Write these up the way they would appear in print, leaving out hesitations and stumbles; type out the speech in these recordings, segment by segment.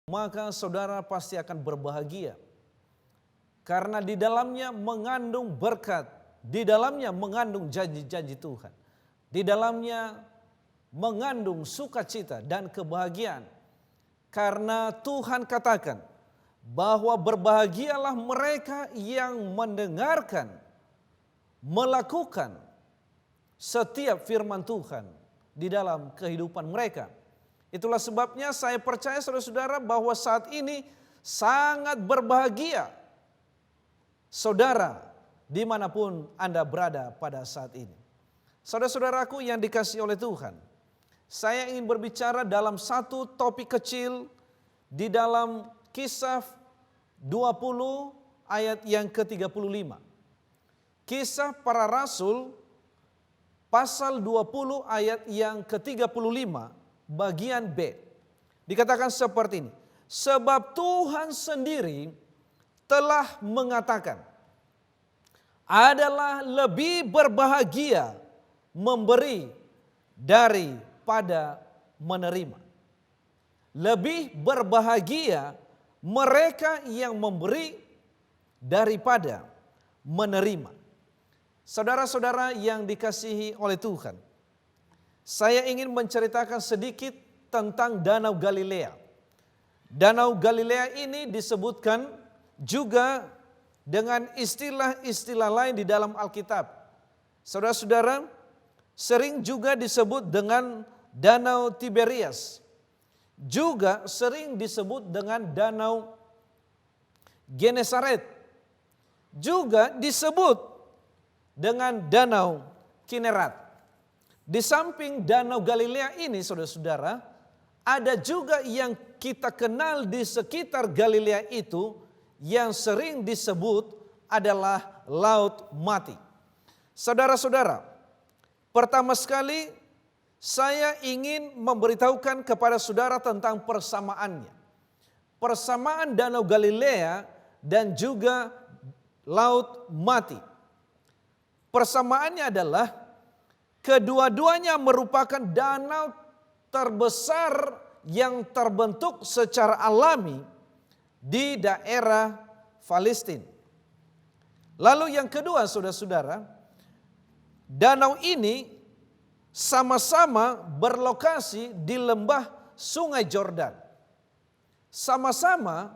maka saudara pasti akan berbahagia. Karena di dalamnya mengandung berkat, di dalamnya mengandung janji-janji Tuhan. Di dalamnya mengandung sukacita dan kebahagiaan. Karena Tuhan katakan bahwa berbahagialah mereka yang mendengarkan, melakukan setiap firman Tuhan di dalam kehidupan mereka. Itulah sebabnya saya percaya saudara-saudara bahwa saat ini sangat berbahagia saudara dimanapun Anda berada pada saat ini. Saudara-saudaraku yang dikasihi oleh Tuhan, saya ingin berbicara dalam satu topik kecil di dalam Kisah 20 ayat yang ke-35. Kisah para Rasul pasal 20 ayat yang ke-35 bagian B. Dikatakan seperti ini. Sebab Tuhan sendiri telah mengatakan, adalah lebih berbahagia memberi daripada menerima. Lebih berbahagia mereka yang memberi daripada menerima. Saudara-saudara yang dikasihi oleh Tuhan, saya ingin menceritakan sedikit tentang Danau Galilea. Danau Galilea ini disebutkan juga dengan istilah-istilah lain di dalam Alkitab. Saudara-saudara, sering juga disebut dengan Danau Tiberias. Juga sering disebut dengan Danau Genesaret. Juga disebut dengan Danau Kinerat. Di samping Danau Galilea ini saudara-saudara, ada juga yang kita kenal di sekitar Galilea itu yang sering disebut adalah Laut Mati. Saudara-saudara, pertama sekali saya ingin memberitahukan kepada saudara tentang persamaannya. Persamaan Danau Galilea dan juga Laut Mati. Persamaannya adalah kedua-duanya merupakan danau terbesar yang terbentuk secara alami di daerah Palestina. Lalu yang kedua saudara-saudara, danau ini sama-sama berlokasi di lembah Sungai Jordan. Sama-sama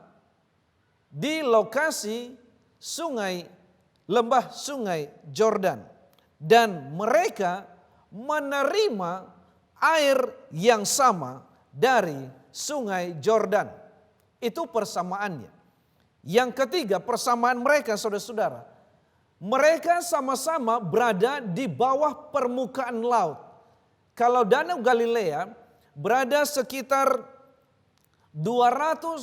di lokasi lembah Sungai Jordan. Dan mereka menerima air yang sama dari Sungai Jordan. Itu persamaannya. Yang ketiga, persamaan mereka saudara-saudara. Mereka sama-sama berada di bawah permukaan laut. Kalau Danau Galilea berada sekitar 210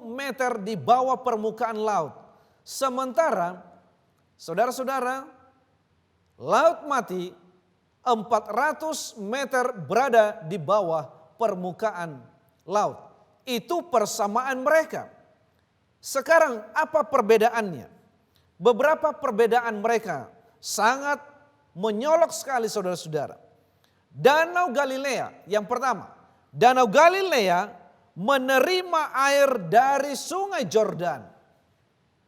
meter di bawah permukaan laut. Sementara saudara-saudara, Laut Mati 400 meter berada di bawah permukaan laut. Itu persamaan mereka. Sekarang apa perbedaannya? Beberapa perbedaan mereka sangat menyolok sekali saudara-saudara. Danau Galilea yang pertama. Danau Galilea menerima air dari Sungai Jordan.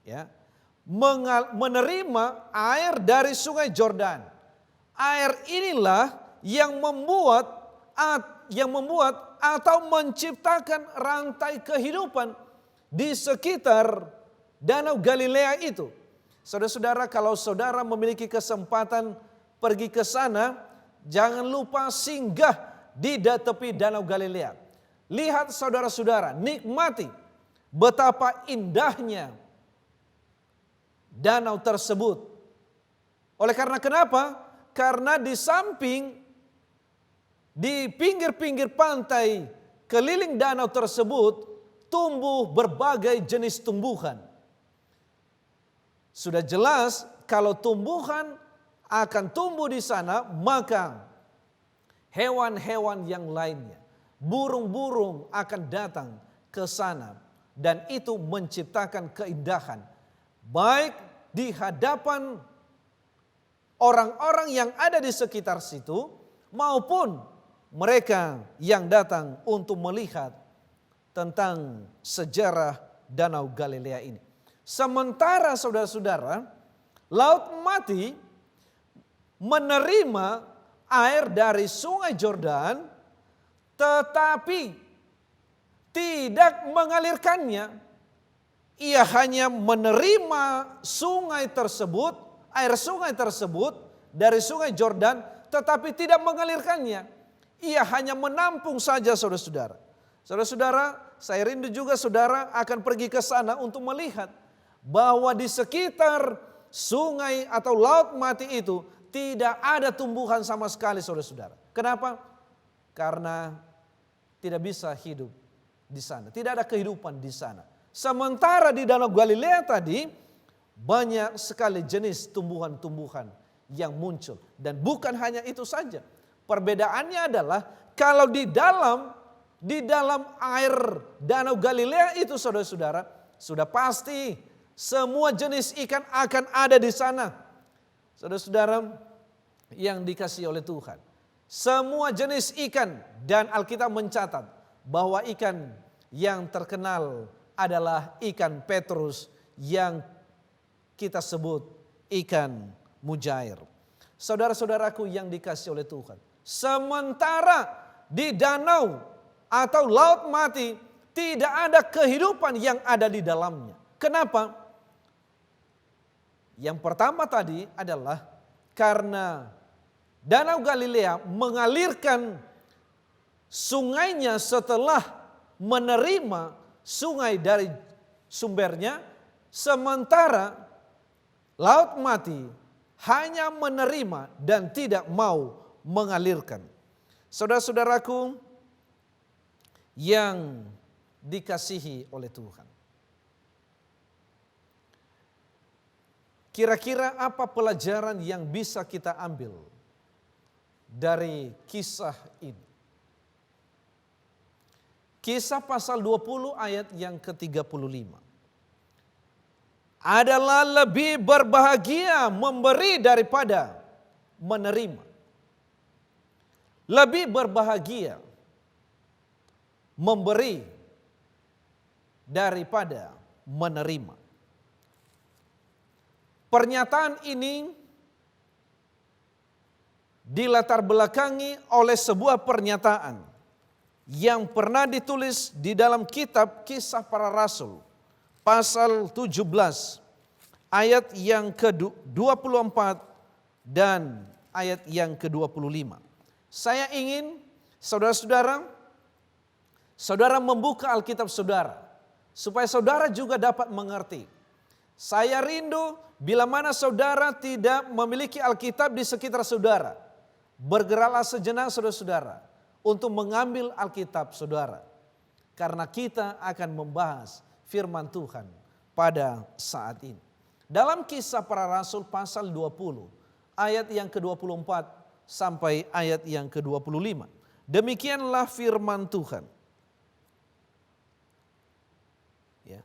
Ya, menerima air dari Sungai Jordan. Air inilah yang membuat atau menciptakan rantai kehidupan di sekitar Danau Galilea itu. Saudara-saudara, kalau saudara memiliki kesempatan pergi ke sana, jangan lupa singgah di tepi Danau Galilea. Lihat saudara-saudara, nikmati betapa indahnya danau tersebut. Oleh karena kenapa? Karena di samping, di pinggir-pinggir pantai keliling danau tersebut tumbuh berbagai jenis tumbuhan. Sudah jelas kalau tumbuhan akan tumbuh di sana, maka hewan-hewan yang lainnya, burung-burung akan datang ke sana. Dan itu menciptakan keindahan. Baik di hadapan orang-orang yang ada di sekitar situ, maupun mereka yang datang untuk melihat tentang sejarah Danau Galilea ini. Sementara saudara-saudara, Laut Mati menerima air dari Sungai Yordan, tetapi tidak mengalirkannya. Ia hanya menerima sungai tersebut, air sungai tersebut dari Sungai Yordan, tetapi tidak mengalirkannya. Ia hanya menampung saja, saudara-saudara. Saudara-saudara, saya rindu juga saudara akan pergi ke sana untuk melihat bahwa di sekitar sungai atau Laut Mati itu tidak ada tumbuhan sama sekali, saudara-saudara. Kenapa? Karena tidak bisa hidup di sana. Tidak ada kehidupan di sana. Sementara di Danau Galilea tadi banyak sekali jenis tumbuhan-tumbuhan yang muncul. Dan bukan hanya itu saja. Perbedaannya adalah kalau di dalam air Danau Galilea itu, saudara-saudara, sudah pasti semua jenis ikan akan ada di sana. Saudara-saudara yang dikasihi oleh Tuhan. Semua jenis ikan, dan Alkitab mencatat bahwa ikan yang terkenal adalah ikan Petrus yang kita sebut ikan mujair. Saudara-saudaraku yang dikasihi oleh Tuhan. Sementara di danau atau Laut Mati tidak ada kehidupan yang ada di dalamnya. Kenapa? Yang pertama tadi adalah karena Danau Galilea mengalirkan sungainya setelah menerima sungai dari sumbernya, sementara Laut Mati hanya menerima dan tidak mau mengalirkan. Saudara-saudaraku yang dikasihi oleh Tuhan. Kira-kira apa pelajaran yang bisa kita ambil dari kisah ini? Kisah pasal 20 ayat yang ke-35. Adalah lebih berbahagia memberi daripada menerima. Lebih berbahagia memberi daripada menerima. Pernyataan ini dilatar belakangi oleh sebuah pernyataan yang pernah ditulis di dalam kitab Kisah Para Rasul pasal 17 ayat yang ke-24 dan ayat yang ke-25. Saya ingin saudara-saudara membuka Alkitab saudara supaya saudara juga dapat mengerti. Saya rindu bila mana saudara tidak memiliki Alkitab di sekitar saudara, bergeraklah sejenak saudara-saudara untuk mengambil Alkitab saudara. Karena kita akan membahas firman Tuhan pada saat ini. Dalam Kisah Para Rasul pasal 20 ayat yang ke-24 sampai ayat yang ke-25. Demikianlah firman Tuhan. Ya.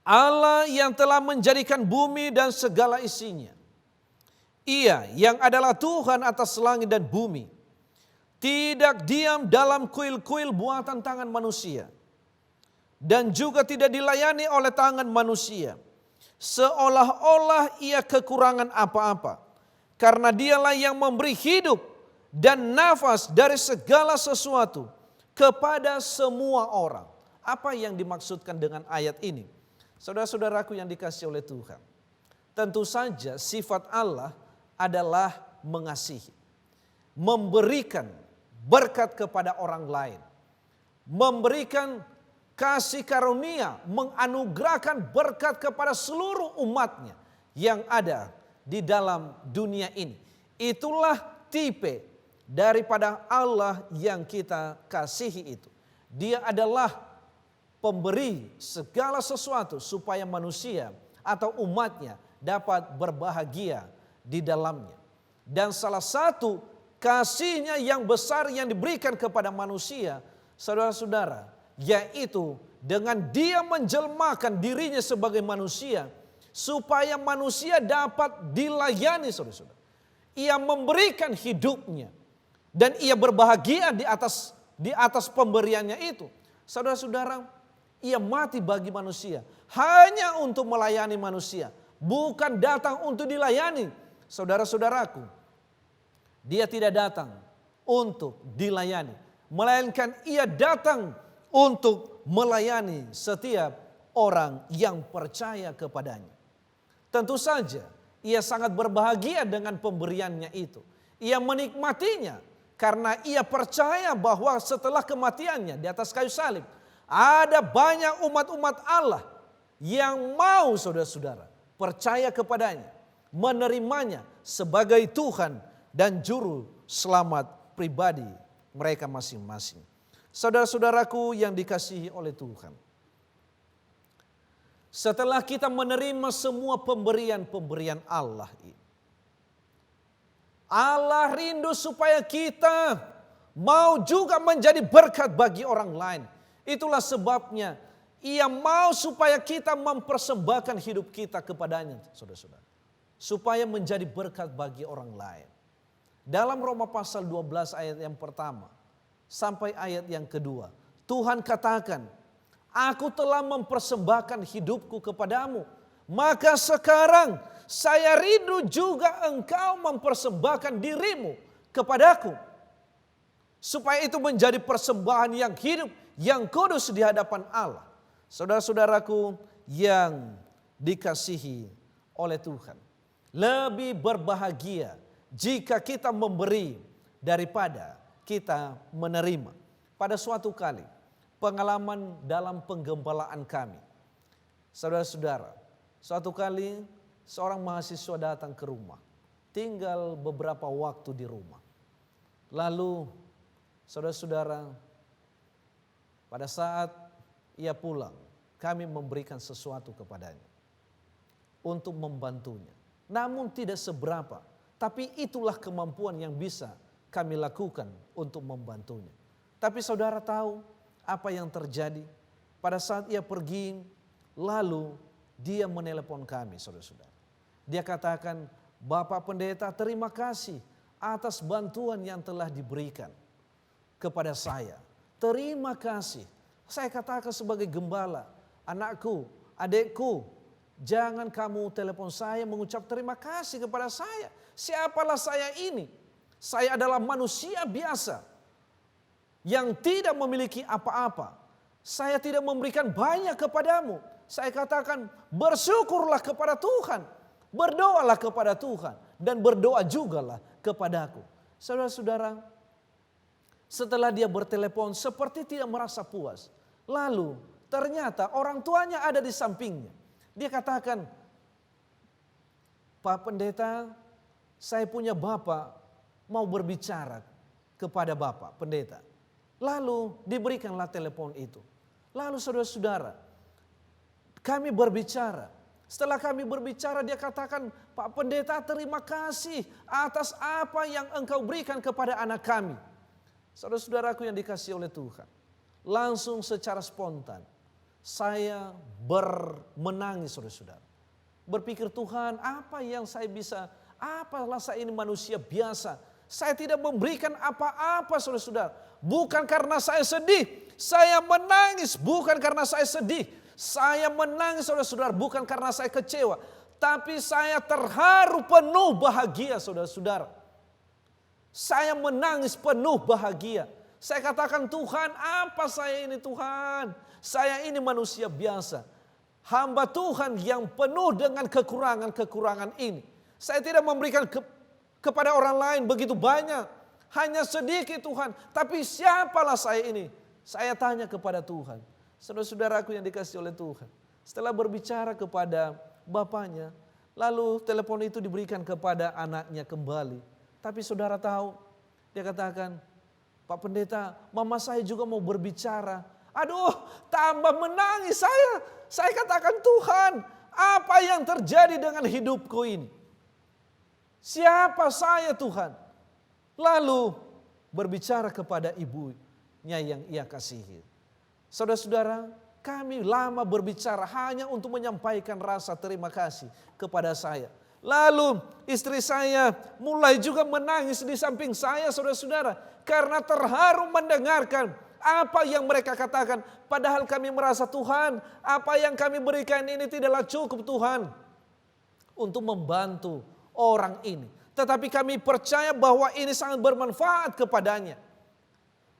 Allah yang telah menjadikan bumi dan segala isinya. Ia yang adalah Tuhan atas langit dan bumi. Tidak diam dalam kuil-kuil buatan tangan manusia. Dan juga tidak dilayani oleh tangan manusia. Seolah-olah ia kekurangan apa-apa. Karena dialah yang memberi hidup dan nafas dari segala sesuatu kepada semua orang. Apa yang dimaksudkan dengan ayat ini? Saudara-saudaraku yang dikasihi oleh Tuhan. Tentu saja sifat Allah adalah mengasihi. Memberikan berkat kepada orang lain. Memberikan kasih karunia, menganugerahkan berkat kepada seluruh umatnya yang ada di dalam dunia ini. Itulah tipe daripada Allah yang kita kasihi itu. Dia adalah pemberi segala sesuatu supaya manusia atau umatnya dapat berbahagia di dalamnya. Dan salah satu kasihnya yang besar yang diberikan kepada manusia, saudara-saudara, yaitu dengan dia menjelmakan dirinya sebagai manusia supaya manusia dapat dilayani, saudara-saudara. Ia memberikan hidupnya dan ia berbahagia di atas pemberiannya itu. Saudara-saudara, ia mati bagi manusia hanya untuk melayani manusia, bukan datang untuk dilayani. Saudara-saudaraku, dia tidak datang untuk dilayani, melainkan ia datang untuk melayani setiap orang yang percaya kepadanya. Tentu saja ia sangat berbahagia dengan pemberiannya itu. Ia menikmatinya karena ia percaya bahwa setelah kematiannya di atas kayu salib, ada banyak umat-umat Allah yang mau, saudara-saudara, percaya kepadanya, menerimanya sebagai Tuhan dan Juru Selamat pribadi mereka masing-masing. Saudara-saudaraku yang dikasihi oleh Tuhan, setelah kita menerima semua pemberian-pemberian Allah ini, Allah rindu supaya kita mau juga menjadi berkat bagi orang lain. Itulah sebabnya ia mau supaya kita mempersembahkan hidup kita kepadanya, saudara-saudara, supaya menjadi berkat bagi orang lain. Dalam Roma pasal 12 ayat yang pertama sampai ayat yang kedua, Tuhan katakan, aku telah mempersembahkan hidupku kepadamu, maka sekarang saya rindu juga engkau mempersembahkan dirimu kepadaku, supaya itu menjadi persembahan yang hidup, yang kudus di hadapan Allah. Saudara-saudaraku yang dikasihi oleh Tuhan, lebih berbahagia jika kita memberi daripada kita menerima. Pada suatu kali, pengalaman dalam penggembalaan kami, saudara-saudara, suatu kali seorang mahasiswa datang ke rumah, tinggal beberapa waktu di rumah. Lalu saudara-saudara, pada saat ia pulang, kami memberikan sesuatu kepadanya untuk membantunya. Namun tidak seberapa, tapi itulah kemampuan yang bisa kami lakukan untuk membantunya. Tapi saudara tahu apa yang terjadi pada saat ia pergi, lalu dia menelepon kami, saudara-saudara. Dia katakan, Bapak Pendeta, terima kasih atas bantuan yang telah diberikan kepada saya. Terima kasih. Saya katakan sebagai gembala, anakku, adekku, jangan kamu telepon saya mengucap terima kasih kepada saya. Siapalah saya ini? Saya adalah manusia biasa yang tidak memiliki apa-apa. Saya tidak memberikan banyak kepadamu. Saya katakan bersyukurlah kepada Tuhan. Berdoalah kepada Tuhan. Dan berdoa jugalah kepadaku. Saudara-saudara, setelah dia bertelepon seperti tidak merasa puas. Lalu ternyata orang tuanya ada di sampingnya. Dia katakan, Pak Pendeta, saya punya bapak mau berbicara kepada Bapak Pendeta. Lalu diberikanlah telepon itu. Lalu saudara-saudara, kami berbicara. Setelah kami berbicara, dia katakan, Pak Pendeta, terima kasih atas apa yang engkau berikan kepada anak kami. Saudara-saudaraku yang dikasihi oleh Tuhan, langsung secara spontan saya menangis, saudara-saudara. Berpikir, Tuhan, apa yang saya bisa, apalah saya ini manusia biasa. Saya tidak memberikan apa-apa, saudara-saudara. Bukan karena saya sedih, saya menangis bukan karena saya sedih. Saya menangis, saudara-saudara, bukan karena saya kecewa. Tapi saya terharu penuh bahagia, saudara-saudara. Saya menangis penuh bahagia. Saya katakan, Tuhan, apa saya ini, Tuhan? Saya ini manusia biasa. Hamba Tuhan yang penuh dengan kekurangan-kekurangan ini. Saya tidak memberikan kepada orang lain begitu banyak. Hanya sedikit, Tuhan. Tapi siapalah saya ini? Saya tanya kepada Tuhan. Saudara-saudaraku yang dikasihi oleh Tuhan. Setelah berbicara kepada bapaknya, lalu telepon itu diberikan kepada anaknya kembali. Tapi saudara tahu, dia katakan, Pak Pendeta, mama saya juga mau berbicara. Aduh, tambah menangis saya. Saya katakan, Tuhan, apa yang terjadi dengan hidupku ini? Siapa saya, Tuhan? Lalu berbicara kepada ibunya yang ia kasihi. Saudara-saudara, kami lama berbicara hanya untuk menyampaikan rasa terima kasih kepada saya. Lalu istri saya mulai juga menangis di samping saya, saudara-saudara, karena terharu mendengarkan apa yang mereka katakan. Padahal kami merasa, Tuhan, apa yang kami berikan ini tidaklah cukup, Tuhan, untuk membantu orang ini. Tetapi kami percaya bahwa ini sangat bermanfaat kepadanya.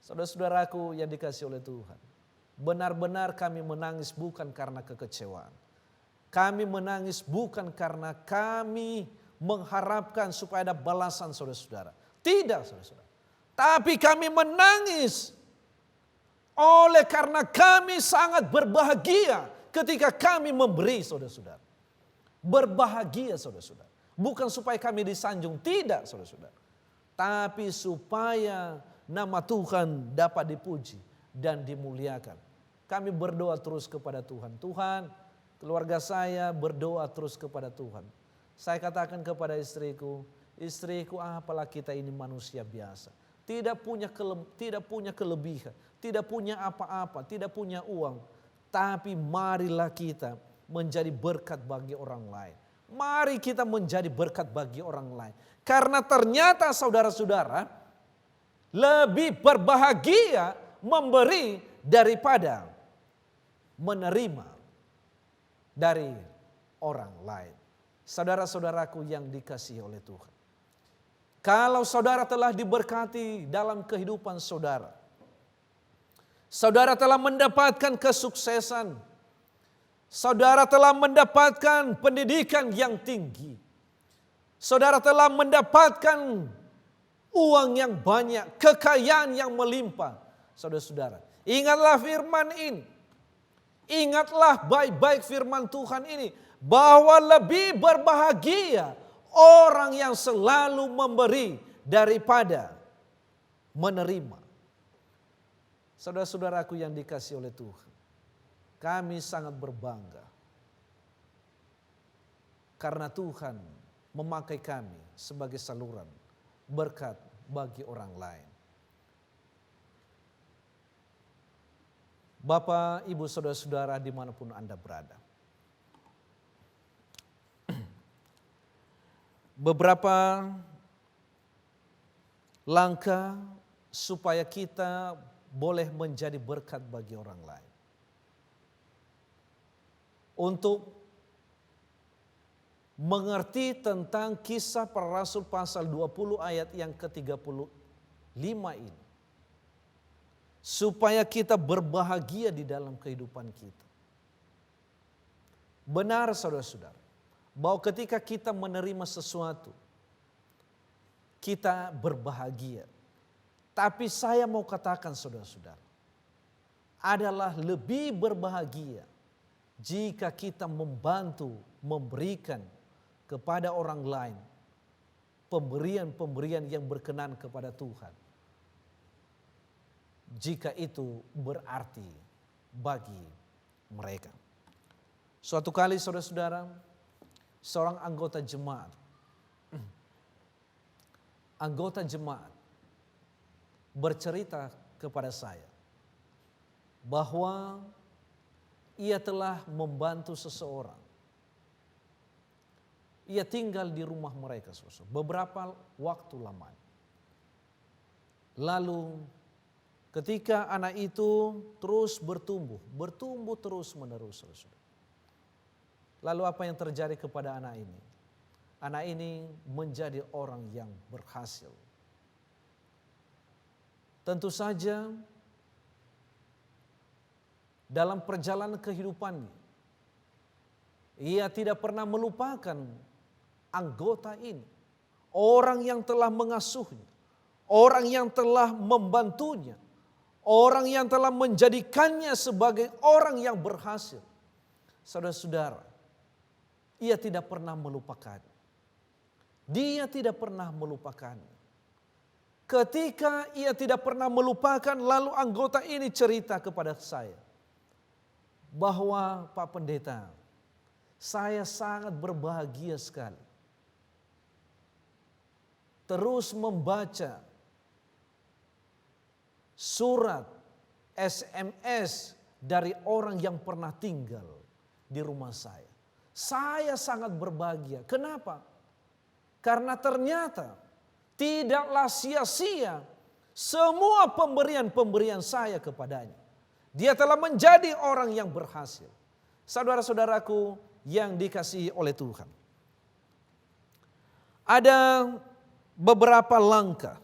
Saudara-saudaraku yang dikasihi oleh Tuhan, benar-benar kami menangis bukan karena kekecewaan. Kami menangis bukan karena kami mengharapkan supaya ada balasan, saudara-saudara. Tidak, saudara-saudara. Tapi kami menangis oleh karena kami sangat berbahagia ketika kami memberi, saudara-saudara. Berbahagia, saudara-saudara. Bukan supaya kami disanjung, tidak, saudara-saudara. Tapi supaya nama Tuhan dapat dipuji dan dimuliakan. Kami berdoa terus kepada Tuhan. Tuhan, keluarga saya berdoa terus kepada Tuhan. Saya katakan kepada istriku, apalah kita ini manusia biasa. Tidak punya kelebihan, tidak punya apa-apa, tidak punya uang. Tapi marilah kita menjadi berkat bagi orang lain. Mari kita menjadi berkat bagi orang lain. Karena ternyata saudara-saudara, lebih berbahagia memberi daripada menerima dari orang lain. Saudara-saudaraku yang dikasihi oleh Tuhan. Kalau saudara telah diberkati dalam kehidupan saudara. Saudara telah mendapatkan kesuksesan. Saudara telah mendapatkan pendidikan yang tinggi. Saudara telah mendapatkan uang yang banyak, kekayaan yang melimpah. Saudara-saudara, ingatlah firman ini. Ingatlah baik-baik firman Tuhan ini, bahwa lebih berbahagia orang yang selalu memberi daripada menerima. Saudara-saudaraku yang dikasihi oleh Tuhan, kami sangat berbangga karena Tuhan memakai kami sebagai saluran berkat bagi orang lain. Bapak, Ibu, saudara-saudara dimanapun Anda berada. Beberapa langkah supaya kita boleh menjadi berkat bagi orang lain. Untuk mengerti tentang kisah para rasul pasal 20 ayat yang ke-35 ini. Supaya kita berbahagia di dalam kehidupan kita. Benar saudara-saudara, bahwa ketika kita menerima sesuatu, kita berbahagia. Tapi saya mau katakan saudara-saudara, adalah lebih berbahagia jika kita membantu, memberikan kepada orang lain pemberian-pemberian yang berkenan kepada Tuhan. Jika itu berarti bagi mereka. Suatu kali saudara-saudara, seorang anggota jemaat bercerita kepada saya bahwa ia telah membantu seseorang. Ia tinggal di rumah mereka beberapa waktu lamanya. Lalu ketika anak itu terus bertumbuh terus menerus. Lalu apa yang terjadi kepada anak ini? Anak ini menjadi orang yang berhasil. Tentu saja dalam perjalanan kehidupannya, ia tidak pernah melupakan anggota ini. Orang yang telah mengasuhnya, orang yang telah membantunya, orang yang telah menjadikannya sebagai orang yang berhasil. Saudara-saudara, ia tidak pernah melupakan. Dia tidak pernah melupakan. Ketika ia tidak pernah melupakan, lalu anggota ini cerita kepada saya bahwa Pak Pendeta, saya sangat berbahagia sekali terus membaca surat, SMS dari orang yang pernah tinggal di rumah saya. Saya sangat berbahagia. Kenapa? Karena ternyata tidaklah sia-sia semua pemberian-pemberian saya kepadanya. Dia telah menjadi orang yang berhasil. Saudara-saudaraku yang dikasihi oleh Tuhan. Ada beberapa langkah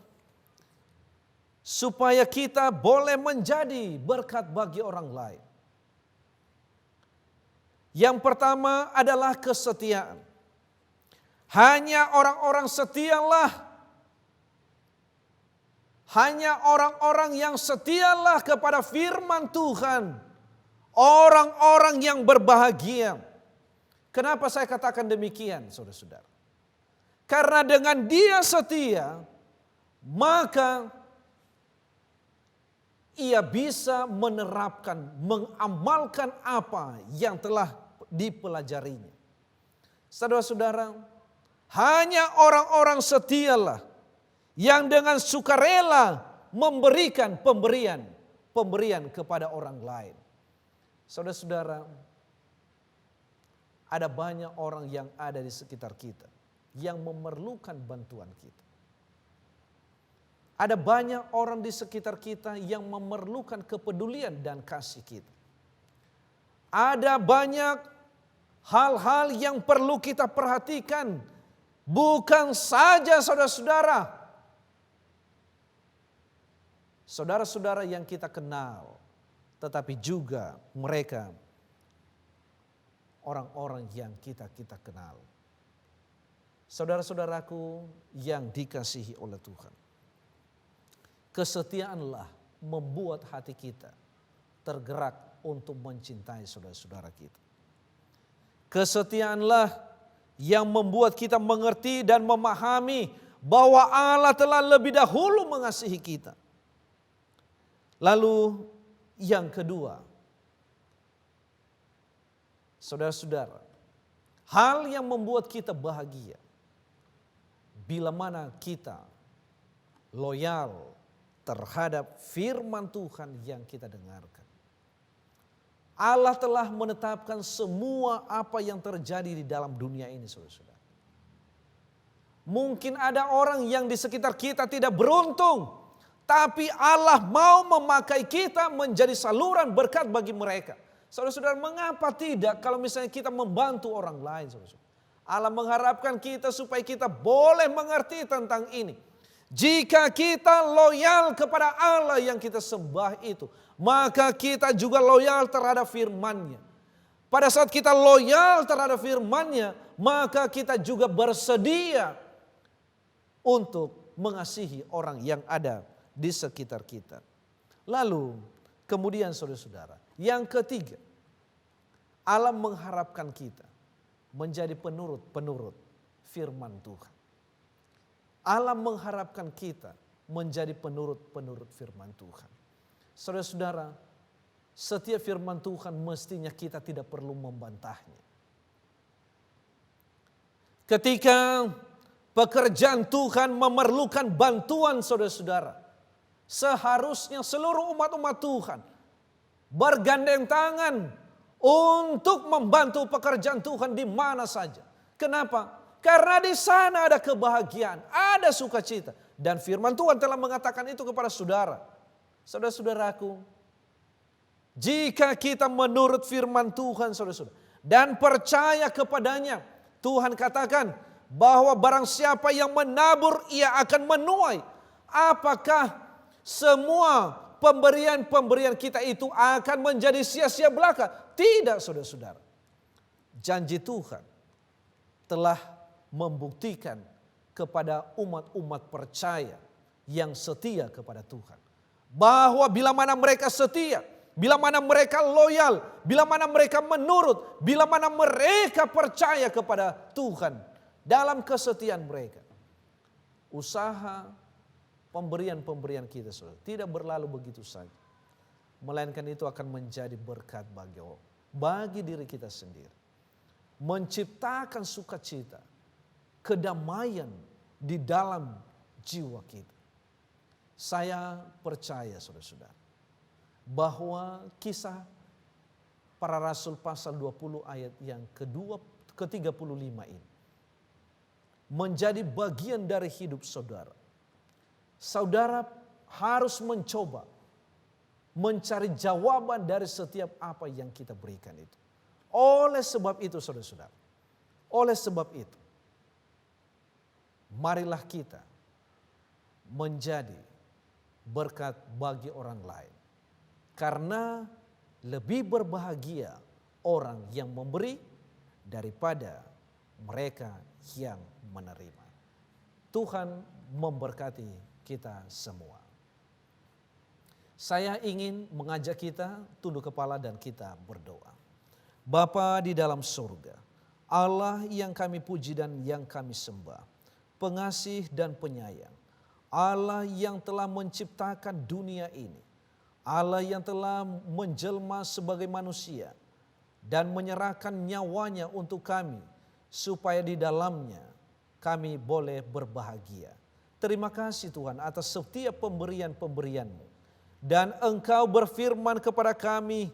supaya kita boleh menjadi berkat bagi orang lain. Yang pertama adalah kesetiaan. Hanya orang-orang setialah, hanya orang-orang yang setialah kepada firman Tuhan, orang-orang yang berbahagia. Kenapa saya katakan demikian, saudara-saudara? Karena dengan dia setia, maka ia bisa menerapkan, mengamalkan apa yang telah dipelajarinya. Saudara-saudara, hanya orang-orang setialah yang dengan sukarela memberikan pemberian kepada orang lain. Saudara-saudara, ada banyak orang yang ada di sekitar kita yang memerlukan bantuan kita. Ada banyak orang di sekitar kita yang memerlukan kepedulian dan kasih kita. Ada banyak hal-hal yang perlu kita perhatikan. Bukan saja saudara-saudara, saudara-saudara yang kita kenal, tetapi juga mereka orang-orang yang kita kenal. Saudara-saudaraku yang dikasihi oleh Tuhan. Kesetiaanlah membuat hati kita tergerak untuk mencintai saudara-saudara kita. Kesetiaanlah yang membuat kita mengerti dan memahami bahwa Allah telah lebih dahulu mengasihi kita. Lalu yang kedua, saudara-saudara, hal yang membuat kita bahagia bila mana kita loyal terhadap firman Tuhan yang kita dengarkan. Allah telah menetapkan semua apa yang terjadi di dalam dunia ini, saudara-saudara. Mungkin ada orang yang di sekitar kita tidak beruntung, tapi Allah mau memakai kita menjadi saluran berkat bagi mereka. Saudara-saudara, mengapa tidak kalau misalnya kita membantu orang lain, saudara-saudara? Allah mengharapkan kita supaya kita boleh mengerti tentang ini. Jika kita loyal kepada Allah yang kita sembah itu, maka kita juga loyal terhadap firman-Nya. Pada saat kita loyal terhadap firman-Nya, maka kita juga bersedia untuk mengasihi orang yang ada di sekitar kita. Lalu kemudian saudara-saudara, yang ketiga, Allah mengharapkan kita menjadi penurut-penurut firman Tuhan. Allah mengharapkan kita menjadi penurut-penurut firman Tuhan. Saudara-saudara, setiap firman Tuhan mestinya kita tidak perlu membantahnya. Ketika pekerjaan Tuhan memerlukan bantuan saudara-saudara, seharusnya seluruh umat-umat Tuhan bergandeng tangan untuk membantu pekerjaan Tuhan di mana saja. Kenapa? Karena di sana ada kebahagiaan, ada sukacita. Dan firman Tuhan telah mengatakan itu kepada saudara. Saudara-saudaraku, jika kita menurut firman Tuhan, saudara-saudara, dan percaya kepadanya, Tuhan katakan bahwa barang siapa yang menabur, ia akan menuai. Apakah semua pemberian-pemberian kita itu akan menjadi sia-sia belaka? Tidak, saudara-saudara. Janji Tuhan telah membuktikan kepada umat-umat percaya yang setia kepada Tuhan, bahwa bila mana mereka setia, bila mana mereka loyal, bila mana mereka menurut, bila mana mereka percaya kepada Tuhan dalam kesetiaan mereka, usaha pemberian-pemberian kita tidak berlalu begitu saja, melainkan itu akan menjadi berkat bagi diri kita sendiri, menciptakan sukacita, kedamaian di dalam jiwa kita. Saya percaya saudara-saudara bahwa kisah para rasul pasal 20 ayat yang ke-35 ini menjadi bagian dari hidup saudara. Saudara harus mencoba mencari jawaban dari setiap apa yang kita berikan itu. Oleh sebab itu saudara-saudara, oleh sebab itu, marilah kita menjadi berkat bagi orang lain. Karena lebih berbahagia orang yang memberi daripada mereka yang menerima. Tuhan memberkati kita semua. Saya ingin mengajak kita tunduk kepala dan kita berdoa. Bapa di dalam surga, Allah yang kami puji dan yang kami sembah, pengasih dan penyayang, Allah yang telah menciptakan dunia ini, Allah yang telah menjelma sebagai manusia dan menyerahkan nyawanya untuk kami supaya di dalamnya kami boleh berbahagia. Terima kasih Tuhan atas setiap pemberian-pemberian-Mu. Dan Engkau berfirman kepada kami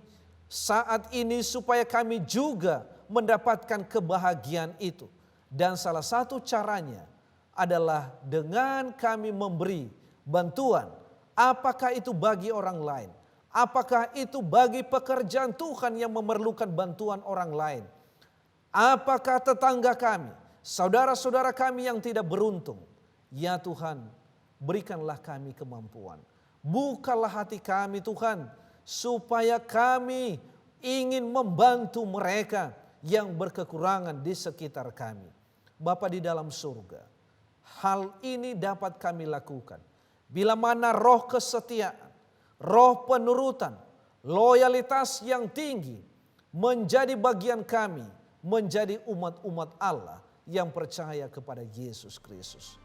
saat ini supaya kami juga mendapatkan kebahagiaan itu. Dan salah satu caranya adalah dengan kami memberi bantuan. Apakah itu bagi orang lain? Apakah itu bagi pekerjaan Tuhan yang memerlukan bantuan orang lain? Apakah tetangga kami, saudara-saudara kami yang tidak beruntung? Ya Tuhan, berikanlah kami kemampuan. Bukalah hati kami Tuhan, supaya kami ingin membantu mereka yang berkekurangan di sekitar kami. Bapa di dalam surga, hal ini dapat kami lakukan bila mana roh kesetiaan, roh penurutan, loyalitas yang tinggi menjadi bagian kami, menjadi umat-umat Allah yang percaya kepada Yesus Kristus.